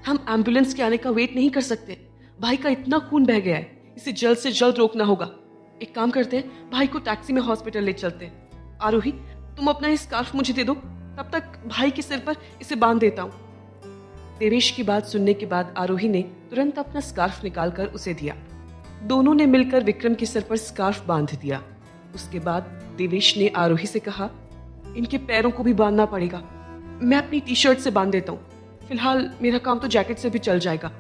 हम एम्बुलेंस के आने का वेट नहीं कर सकते। भाई का इतना खून बह गया है, इसे जल्द से जल्द रोकना होगा। एक काम करते हैं, भाई को टैक्सी में हॉस्पिटल ले चलते हैं। आरोही, तुम अपना ये स्कार्फ मुझे दे दो, तब तक भाई के सिर पर इसे बांध देता हूँ। देवेश की बात सुनने के बाद आरोही ने तुरंत अपना स्कार्फ निकालकर उसे दिया। दोनों ने मिलकर विक्रम के सिर पर स्कार्फ बांध दिया। उसके बाद देवेश ने आरोही से कहा, इनके पैरों को भी बांधना पड़ेगा। मैं अपनी टी शर्ट से बांध देता हूँ, फिलहाल मेरा काम तो जैकेट से भी चल जाएगा।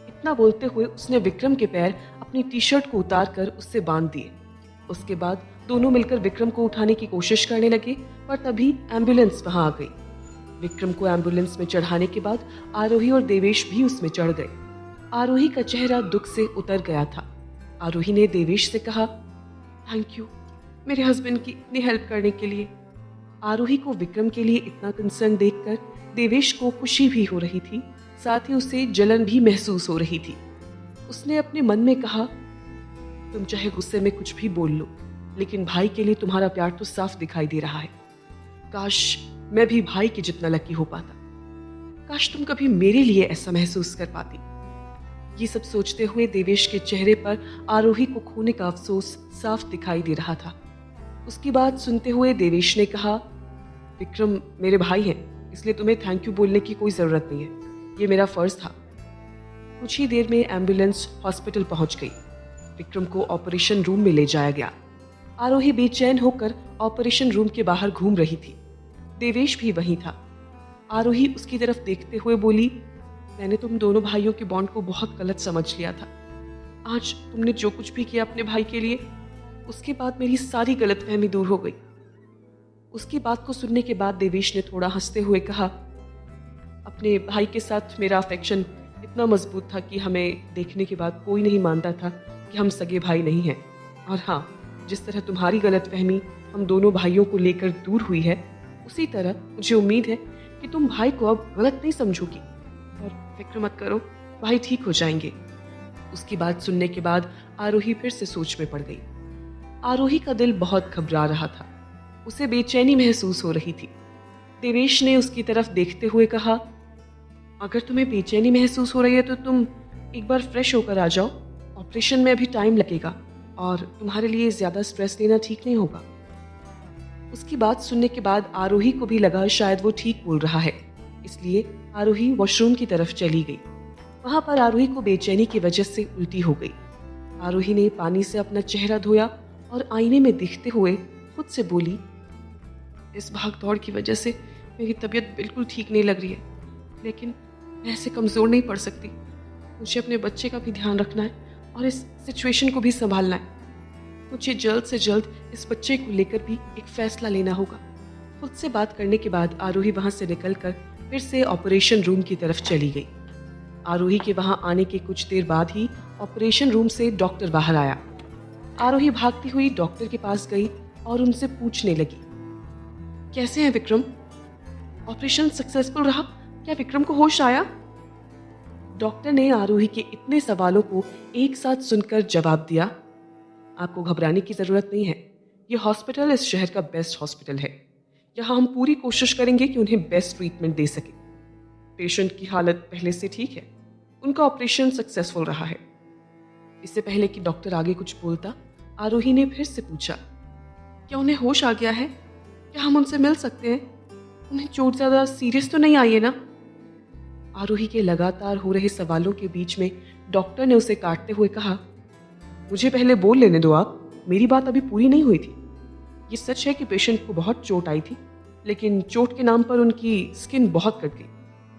इतना बोलते हुए उसने विक्रम के पैर अपनी टी शर्ट को उतार कर उससे बांध दिए। उसके बाद दोनों मिलकर विक्रम को उठाने की कोशिश करने लगे, पर तभी एम्बुलेंस वहां आ गई। विक्रम को एम्बुलेंस में चढ़ाने के बाद आरोही और देवेश भी उसमें चढ़ गए। आरोही का चेहरा दुख से उतर गया था। आरोही ने देवेश से कहा, थैंक यू मेरे हस्बैंड की इतनी हेल्प करने के लिए। आरोही को विक्रम के लिए इतना कंसर्न देखकर देवेश को खुशी भी हो रही थी, साथ ही उसे जलन भी महसूस हो रही थी। उसने अपने मन में कहा, तुम चाहे गुस्से में कुछ भी बोल लो, लेकिन भाई के लिए तुम्हारा प्यार तो साफ दिखाई दे रहा है। काश मैं भी भाई के जितना लकी हो पाता। काश तुम कभी मेरे लिए ऐसा महसूस कर पाती। ये सब सोचते हुए देवेश के चेहरे पर आरोही को खोने का अफसोस साफ दिखाई दे रहा था। उसकी बात सुनते हुए देवेश ने कहा, विक्रम मेरे भाई हैं, इसलिए तुम्हें थैंक यू बोलने की कोई जरूरत नहीं है, ये मेरा फर्ज था। कुछ ही देर में एम्बुलेंस हॉस्पिटल पहुंच गई। विक्रम को ऑपरेशन रूम में ले जाया गया। आरोही बेचैन होकर ऑपरेशन रूम के बाहर घूम रही थी। देवेश भी वहीं था। आरोही उसकी तरफ देखते हुए बोली, मैंने तुम दोनों भाइयों के बॉन्ड को बहुत गलत समझ लिया था। आज तुमने जो कुछ भी किया अपने भाई के लिए, उसके बाद मेरी सारी गलतफहमी दूर हो गई। उसकी बात को सुनने के बाद देवेश ने थोड़ा हंसते हुए कहा, अपने भाई के साथ मेरा अफेक्शन इतना मजबूत था कि हमें देखने के बाद कोई नहीं मानता था कि हम सगे भाई नहीं हैं। और हाँ, जिस तरह तुम्हारी गलतफहमी हम दोनों भाइयों को लेकर दूर हुई है, उसी तरह मुझे उम्मीद है कि तुम भाई को अब गलत नहीं समझोगी। और फिक्र मत करो, भाई ठीक हो जाएंगे। उसकी बात सुनने के बाद आरोही फिर से सोच में पड़ गई। आरोही का दिल बहुत घबरा रहा था, उसे बेचैनी महसूस हो रही थी। देवेश ने उसकी तरफ देखते हुए कहा, अगर तुम्हें बेचैनी महसूस हो रही है तो तुम एक बार फ्रेश होकर आ जाओ। ऑपरेशन में अभी टाइम लगेगा और तुम्हारे लिए ज्यादा स्ट्रेस लेना ठीक नहीं होगा। उसकी बात सुनने के बाद आरोही को भी लगा शायद वो ठीक बोल रहा है, इसलिए आरोही वॉशरूम की तरफ चली गई। वहां पर आरोही को बेचैनी की वजह से उल्टी हो गई। आरोही ने पानी से अपना चेहरा धोया और आईने में दिखते हुए खुद से बोली, इस भाग दौड़ की वजह से मेरी तबीयत बिल्कुल ठीक नहीं लग रही है, लेकिन मैं ऐसे कमज़ोर नहीं पड़ सकती। मुझे अपने बच्चे का भी ध्यान रखना है और इस सिचुएशन को भी संभालना है। मुझे जल्द से जल्द इस बच्चे को लेकर भी एक फैसला लेना होगा। खुद से बात करने के बाद आरोही वहां से निकलकर फिर से ऑपरेशन रूम की तरफ चली गई। आरोही के वहां आने के कुछ देर बाद ही ऑपरेशन रूम से डॉक्टर बाहर आया। आरोही भागती हुई डॉक्टर के पास गई और उनसे पूछने लगी, कैसे हैं विक्रम? ऑपरेशन सक्सेसफुल रहा? क्या विक्रम को होश आया? डॉक्टर ने आरोही के इतने सवालों को एक साथ सुनकर जवाब दिया, आपको घबराने की जरूरत नहीं है। यह हॉस्पिटल इस शहर का बेस्ट हॉस्पिटल है। यहाँ हम पूरी कोशिश करेंगे कि उन्हें बेस्ट ट्रीटमेंट दे सके। पेशेंट की हालत पहले से ठीक है, उनका ऑपरेशन सक्सेसफुल रहा है। इससे पहले कि डॉक्टर आगे कुछ बोलता, आरोही ने फिर से पूछा, क्या उन्हें होश आ गया है? क्या हम उनसे मिल सकते हैं? उन्हें चोट ज्यादा सीरियस तो नहीं आई है ना? आरोही के लगातार हो रहे सवालों के बीच में डॉक्टर ने उसे काटते हुए कहा, मुझे पहले बोल लेने दो आप, मेरी बात अभी पूरी नहीं हुई थी। ये सच है कि पेशेंट को बहुत चोट आई थी, लेकिन चोट के नाम पर उनकी स्किन बहुत कट गई,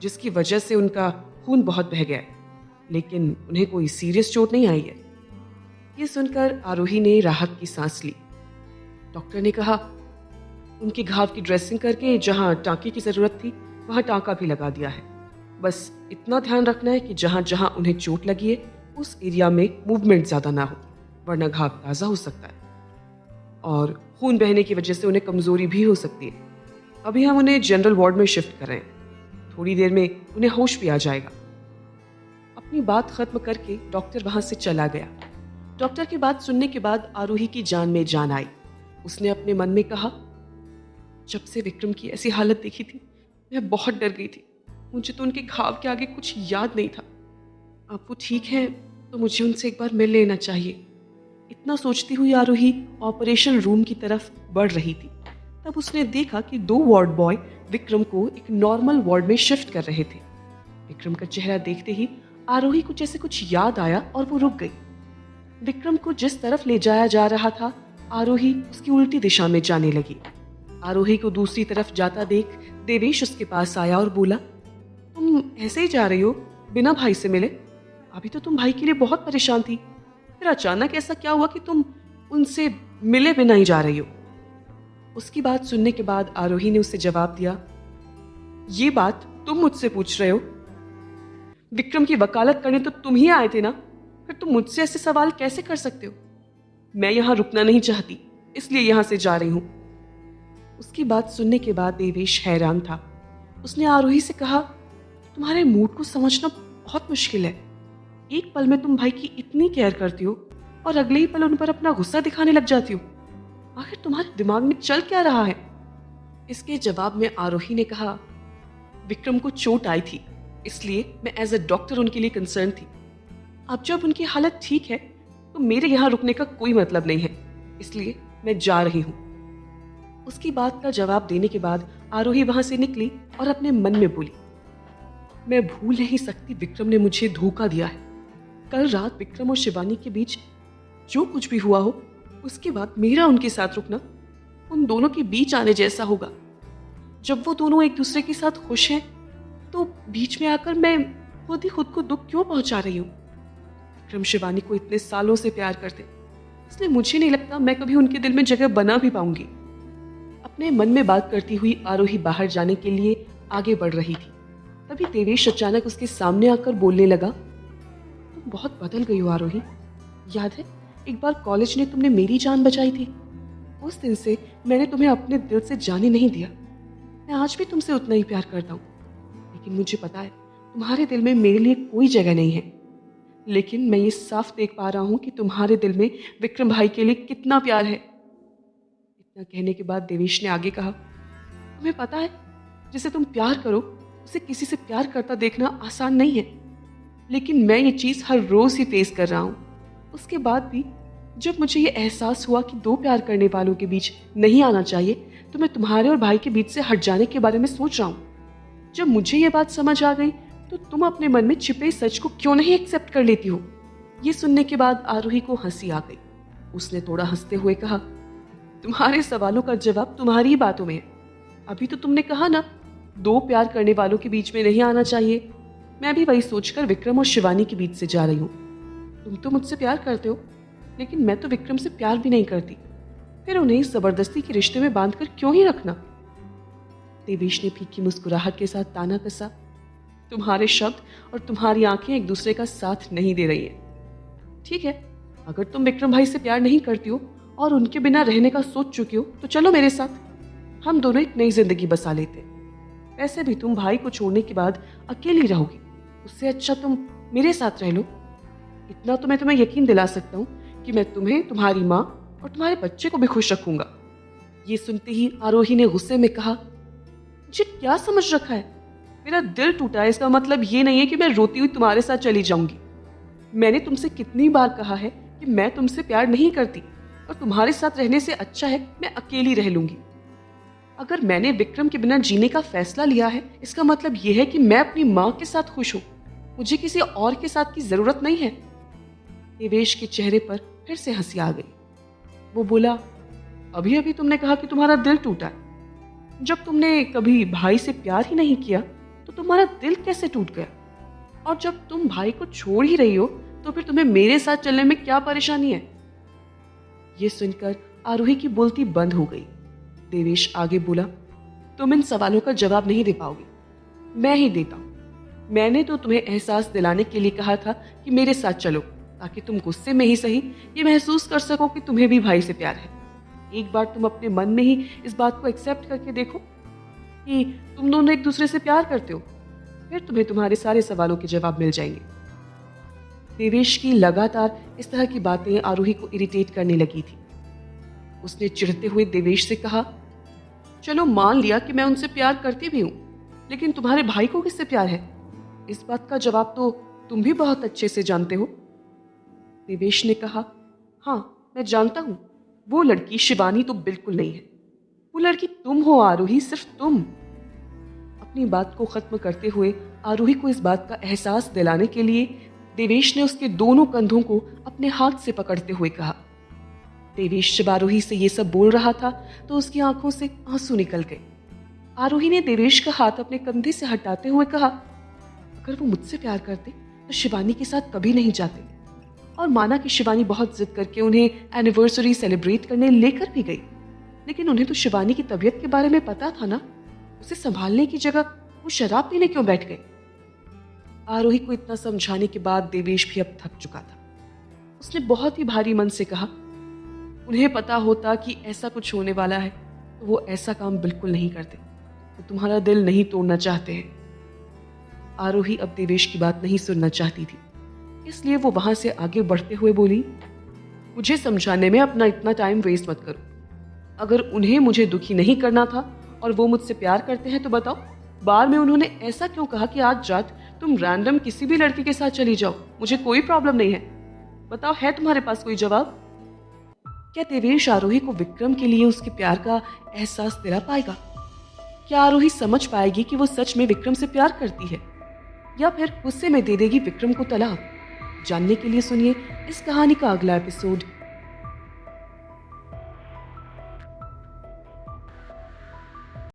जिसकी वजह से उनका खून बहुत बह गया है, लेकिन उन्हें कोई सीरियस चोट नहीं आई है। ये सुनकर आरोही ने राहत की सांस ली। डॉक्टर ने कहा, उनके घाव की ड्रेसिंग करके जहां टांके की जरूरत थी वहां टांका भी लगा दिया है। बस इतना ध्यान रखना है कि जहां जहां उन्हें चोट लगी है उस एरिया में मूवमेंट ज्यादा ना हो, वरना घाव ताजा हो सकता है और खून बहने की वजह से उन्हें कमजोरी भी हो सकती है। अभी हम उन्हें जनरल वार्ड में शिफ्ट कर रहे हैं, थोड़ी देर में उन्हें होश भी आ जाएगा। अपनी बात खत्म करके डॉक्टर वहां से चला गया। डॉक्टर की बात सुनने के बाद आरोही की जान में जान आई। उसने अपने मन में कहा, जब से विक्रम की ऐसी हालत देखी थी मैं बहुत डर गई थी। मुझे तो उनके घाव के आगे कुछ याद नहीं था। अब वो ठीक है तो मुझे उनसे एक बार मिल लेना चाहिए। इतना सोचती हुई आरोही ऑपरेशन रूम की तरफ बढ़ रही थी। तब उसने देखा कि 2 वार्ड बॉय विक्रम को एक नॉर्मल वार्ड में शिफ्ट कर रहे थे। विक्रम का चेहरा देखते ही आरोही को जैसे कुछ याद आया और वो रुक गई। विक्रम को जिस तरफ ले जाया जा रहा था, आरोही उसकी उल्टी दिशा में जाने लगी। आरोही को दूसरी तरफ जाता देख देवेश उसके पास आया और बोला, तुम ऐसे ही जा रही हो बिना भाई से मिले? अभी तो तुम भाई के लिए बहुत परेशान थी, फिर अचानक ऐसा क्या हुआ कि तुम उनसे मिले बिना ही जा रही हो? उसकी बात सुनने के बाद आरोही ने उसे जवाब दिया, ये बात तुम मुझसे पूछ रहे हो? विक्रम की वकालत करने तो तुम ही आए थे ना, फिर तुम मुझसे ऐसे सवाल कैसे कर सकते हो? मैं यहाँ रुकना नहीं चाहती, इसलिए यहाँ से जा रही हूँ। उसकी बात सुनने के बाद देवेश हैरान था। उसने आरोही से कहा, तुम्हारे मूड को समझना बहुत मुश्किल है। एक पल में तुम भाई की इतनी केयर करती हो और अगले ही पल उन पर अपना गुस्सा दिखाने लग जाती हो। आखिर तुम्हारे दिमाग में चल क्या रहा है? इसके जवाब में आरोही ने कहा, विक्रम को चोट आई थी, इसलिए मैं एज अ डॉक्टर उनके लिए कंसर्न थी। अब जब उनकी हालत ठीक है तो मेरे यहाँ रुकने का कोई मतलब नहीं है, इसलिए मैं जा रही हूँ। उसकी बात का जवाब देने के बाद आरोही वहां से निकली और अपने मन में बोली, मैं भूल नहीं सकती विक्रम ने मुझे धोखा दिया है। कल रात विक्रम और शिवानी के बीच जो कुछ भी हुआ हो, उसके बाद मेरा उनके साथ रुकना उन दोनों के बीच आने जैसा होगा। जब वो दोनों एक दूसरे के साथ खुश हैं तो बीच में आकर मैं खुद को दुख क्यों पहुंचा रही हूँ? विक्रम शिवानी को इतने सालों से प्यार करते, इसलिए मुझे नहीं लगता मैं कभी उनके दिल में जगह बना भी पाऊंगी। अपने मन में बात करती हुई आरोही बाहर जाने के लिए आगे बढ़ रही थी। तभी देवेश अचानक उसके सामने आकर बोलने लगा, तुम बहुत बदल गई हो आरोही। याद है एक बार कॉलेज ने तुमने मेरी जान बचाई थी? उस दिन से मैंने तुम्हें अपने दिल से जाने नहीं दिया। मैं आज भी तुमसे उतना ही प्यार करता हूँ, लेकिन मुझे पता है तुम्हारे दिल में मेरे लिए कोई जगह नहीं है। लेकिन मैं ये साफ देख पा रहा हूँ कि तुम्हारे दिल में विक्रम भाई के लिए कितना प्यार है। इतना कहने के बाद देवेश ने आगे कहा, तुम्हें पता है जिसे तुम प्यार करो उसे किसी से प्यार करता देखना आसान नहीं है, लेकिन मैं ये चीज़ हर रोज़ ही फेस कर रहा हूँ। उसके बाद भी जब मुझे ये एहसास हुआ कि 2 प्यार करने वालों के बीच नहीं आना चाहिए, तो मैं तुम्हारे और भाई के बीच से हट जाने के बारे में सोच रहा हूँ। जब मुझे ये बात समझ आ गई तो तुम अपने मन में छिपे सच को क्यों नहीं एक्सेप्ट कर लेती हो? ये सुनने के बाद आरोही को हंसी आ गई। उसने थोड़ा हंसते हुए कहा, तुम्हारे सवालों का जवाब तुम्हारी ही बातों में है। अभी तो तुमने कहा ना 2 प्यार करने वालों के बीच में नहीं आना चाहिए। मैं भी वही सोचकर विक्रम और शिवानी के बीच से जा रही हूँ। तुम तो मुझसे प्यार करते हो, लेकिन मैं तो विक्रम से प्यार भी नहीं करती, फिर उन्हें जबरदस्ती के रिश्ते में बांधकर क्यों ही रखना? देवेश ने फीकी मुस्कुराहट के साथ ताना कसा, तुम्हारे शब्द और तुम्हारी आंखें एक दूसरे का साथ नहीं दे रही हैं। ठीक है, अगर तुम विक्रम भाई से प्यार नहीं करती हो और उनके बिना रहने का सोच चुकी हो तो चलो मेरे साथ, हम दोनों एक नई जिंदगी बसा लेते। वैसे भी तुम भाई को छोड़ने के बाद अकेली रहोगी, उससे अच्छा तुम मेरे साथ रह लो। इतना तो मैं तुम्हें यकीन दिला सकता हूँ कि मैं तुम्हें, तुम्हारी माँ और तुम्हारे बच्चे को भी खुश रखूंगा। ये सुनते ही आरोही ने गुस्से में कहा, मुझे क्या समझ रखा है? मेरा दिल टूटा है, इसका मतलब ये नहीं है कि मैं रोती हुई तुम्हारे साथ चली जाऊंगी। मैंने तुमसे कितनी बार कहा है कि मैं तुमसे प्यार नहीं करती और तुम्हारे साथ रहने से अच्छा है मैं अकेली रह लूंगी। अगर मैंने विक्रम के बिना जीने का फैसला लिया है, इसका मतलब यह है कि मैं अपनी माँ के साथ खुश हूँ, मुझे किसी और के साथ की जरूरत नहीं है। देवेश के चेहरे पर फिर से हंसी आ गई। वो बोला, अभी अभी तुमने कहा कि तुम्हारा दिल टूटा है। जब तुमने कभी भाई से प्यार ही नहीं किया तो तुम्हारा दिल कैसे टूट गया? और जब तुम भाई को छोड़ ही रही हो तो फिर तुम्हें मेरे साथ चलने में क्या परेशानी है? ये सुनकर आरोही की बोलती बंद हो गई। देवेश आगे बोला, तुम इन सवालों का जवाब नहीं दे पाओगी, मैं ही देता हूं। मैंने तो तुम्हें एहसास दिलाने के लिए कहा था कि मेरे साथ चलो, ताकि तुम गुस्से में ही सही ये महसूस कर सको कि तुम्हें भी भाई से प्यार है। एक बार तुम अपने मन में ही इस बात को एक्सेप्ट करके देखो कि तुम दोनों एक दूसरे से प्यार करते हो, फिर तुम्हें तुम्हारे सारे सवालों के जवाब मिल जाएंगे। देवेश की लगातार इस तरह की बातें आरोही को इरिटेट करने लगी थी। उसने चिढ़ते हुए देवेश से कहा, चलो मान लिया कि मैं उनसे प्यार करती भी हूँ, लेकिन तुम्हारे भाई को किससे प्यार है? इस बात का जवाब तो तुम भी बहुत अच्छे से जानते हो। देवेश ने कहा, हाँ मैं जानता हूँ। वो लड़की शिवानी तो बिल्कुल नहीं है। वो लड़की तुम हो आरोही, सिर्फ तुम। अपनी बात को खत्म करते हुए आरोही को इस बात का एहसास दिलाने के लिए देवेश ने उसके दोनों कंधों को अपने हाथ से पकड़ते हुए कहा। देवेश जब आरोही से ये सब बोल रहा था तो उसकी आंखों से आंसू निकल गए। आरोही ने देवेश का हाथ अपने कंधे से हटाते हुए कहा, अगर वो मुझसे प्यार करते तो शिवानी के साथ कभी नहीं जाते। और माना कि शिवानी बहुत जिद करके उन्हें एनिवर्सरी सेलिब्रेट करने लेकर भी गई, लेकिन उन्हें तो शिवानी की तबीयत के बारे में पता था ना। उसे संभालने की जगह वो शराब पीने क्यों बैठ गए? आरोही को इतना समझाने के बाद देवेश भी अब थक चुका था। उसने बहुत ही भारी मन से कहा, उन्हें पता होता कि ऐसा कुछ होने वाला है तो वो ऐसा काम बिल्कुल नहीं करते। वो तुम्हारा दिल नहीं तोड़ना चाहते हैं। आरोही अब देवेश की बात नहीं सुनना चाहती थी, इसलिए वो वहां से आगे बढ़ते हुए बोली, मुझे समझाने में अपना इतना टाइम वेस्ट मत करो। अगर उन्हें मुझे दुखी नहीं करना था और वो मुझसे प्यार करते हैं तो बताओ, बार में उन्होंने ऐसा क्यों कहा कि आज रात तुम रैंडम किसी भी लड़की के साथ चली जाओ, मुझे कोई प्रॉब्लम नहीं है। बताओ, है तुम्हारे पास कोई जवाब? क्या देवेश आरोही को विक्रम के लिए उसके प्यार का एहसास दिला पाएगा? क्या आरोही समझ पाएगी कि वो सच में विक्रम से प्यार करती है, या फिर गुस्से में दे देगी विक्रम को तलाक? जानने के लिए सुनिए इस कहानी का अगला एपिसोड